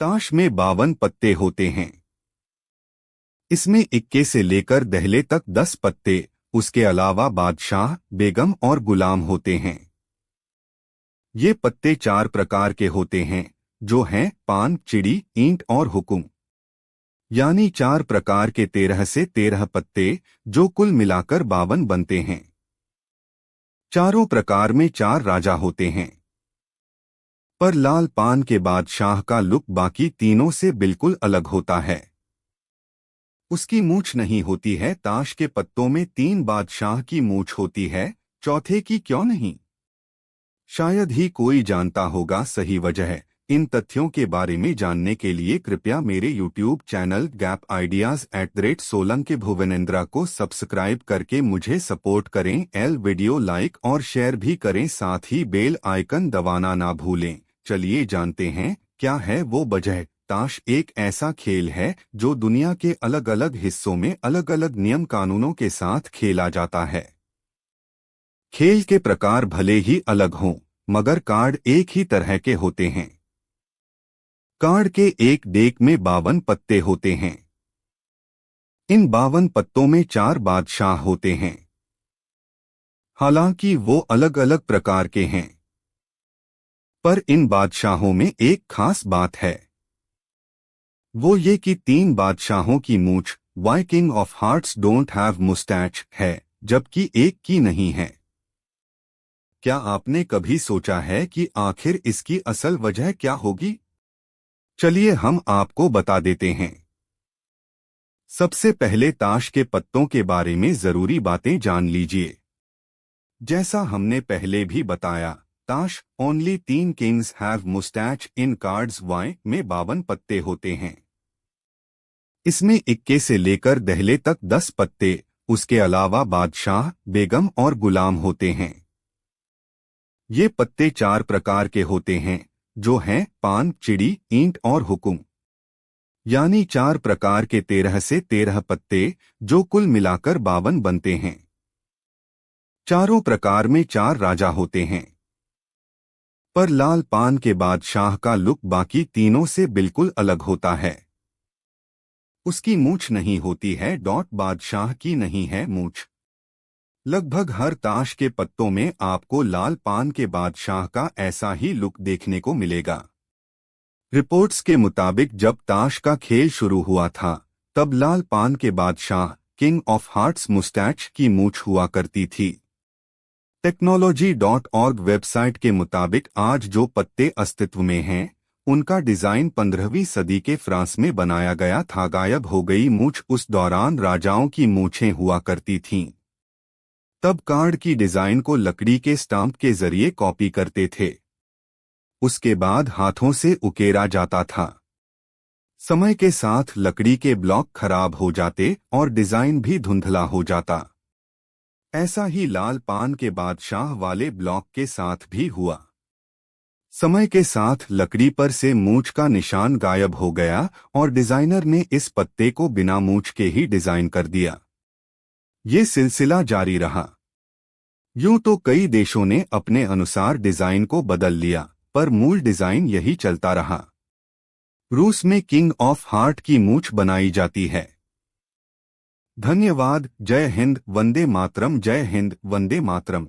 ताश में 52 पत्ते होते हैं। इसमें इक्के से लेकर दहले तक 10 पत्ते, उसके अलावा बादशाह, बेगम और गुलाम होते हैं। ये पत्ते 4 प्रकार के होते हैं, जो हैं पान, चिड़ी, ईंट और हुकुम। यानी 4 प्रकार के 13 से 13 पत्ते, जो कुल मिलाकर 52 बनते हैं। चारों प्रकार में 4 राजा होते हैं। पर लाल पान के बादशाह का लुक बाकी तीनों से बिल्कुल अलग होता है। उसकी मूंछ नहीं होती है। ताश के पत्तों में 3 बादशाह की मूंछ होती है, चौथे की क्यों नहीं? शायद ही कोई जानता होगा सही वजह। इन तथ्यों के बारे में जानने के लिए कृपया मेरे YouTube channel gap ideas @Solanki के भुवनेंद्रा को सब्सक्राइब करके मुझे सपोर्ट करें। वीडियो लाइक और शेयर भी करें, साथ ही बेल आइकन दबाना ना भूलें। चलिए जानते हैं क्या है वो वजह। ताश एक ऐसा खेल है जो दुनिया के अलग अलग हिस्सों में अलग अलग नियम कानूनों के साथ खेला जाता है। खेल के प्रकार भले ही अलग हों, मगर कार्ड एक ही तरह के होते हैं। कार्ड के एक डेक में 52 पत्ते होते हैं। इन 52 पत्तों में 4 बादशाह होते हैं। हालांकि वो अलग अलग प्रकार के हैं, पर इन बादशाहों में एक खास बात है। वो ये कि 3 बादशाहों की मूंछ, why king of hearts don't have mustache, है, जबकि एक की नहीं है। क्या आपने कभी सोचा है कि आखिर इसकी असल वजह क्या होगी? चलिए हम आपको बता देते हैं। सबसे पहले ताश के पत्तों के बारे में जरूरी बातें जान लीजिए। जैसा हमने पहले भी बताया, ताश only 3 kings have mustache in cards why में 52 पत्ते होते हैं। इसमें इक्के से लेकर दहले तक 10 पत्ते, उसके अलावा बादशाह, बेगम और गुलाम होते हैं। ये पत्ते 4 प्रकार के होते हैं, जो हैं पान, चिड़ी, ईंट और हुकुम। यानी 4 प्रकार के 13 से 13 पत्ते, जो कुल मिलाकर 52 बनते हैं। चारों प्रकार में 4 राजा होते हैं। पर लाल पान के बादशाह का लुक बाकी तीनों से बिल्कुल अलग होता है। उसकी मूंछ नहीं होती है। बादशाह की नहीं है मूंछ। लगभग हर ताश के पत्तों में आपको लाल पान के बादशाह का ऐसा ही लुक देखने को मिलेगा। रिपोर्ट्स के मुताबिक जब ताश का खेल शुरू हुआ था, तब लाल पान के बादशाह, किंग ऑफ हार्ट्स मुस्टैच की मूंछ हुआ करती थी। Technology.org वेबसाइट के मुताबिक आज जो पत्ते अस्तित्व में हैं, उनका डिजाइन 15वीं सदी के फ्रांस में बनाया गया था। गायब हो गई मूंछ। उस दौरान राजाओं की मूंछें हुआ करती थीं। तब कार्ड की डिजाइन को लकड़ी के स्टाम्प के जरिए कॉपी करते थे। उसके बाद हाथों से उकेरा जाता था। समय के साथ लकड़ी के ब्लॉक खराब हो जाते और डिजाइन भी धुंधला हो जाता। ऐसा ही लाल पान के बादशाह वाले ब्लॉक के साथ भी हुआ। समय के साथ लकड़ी पर से मूंछ का निशान गायब हो गया और डिजाइनर ने इस पत्ते को बिना मूंछ के ही डिजाइन कर दिया। ये सिलसिला जारी रहा। यूं तो कई देशों ने अपने अनुसार डिजाइन को बदल लिया, पर मूल डिजाइन यही चलता रहा। रूस में किंग ऑफ हार्ट की मूंछ बनाई जाती है। धन्यवाद। जय हिंद, वंदे मातरम। जय हिंद, वंदे मातरम।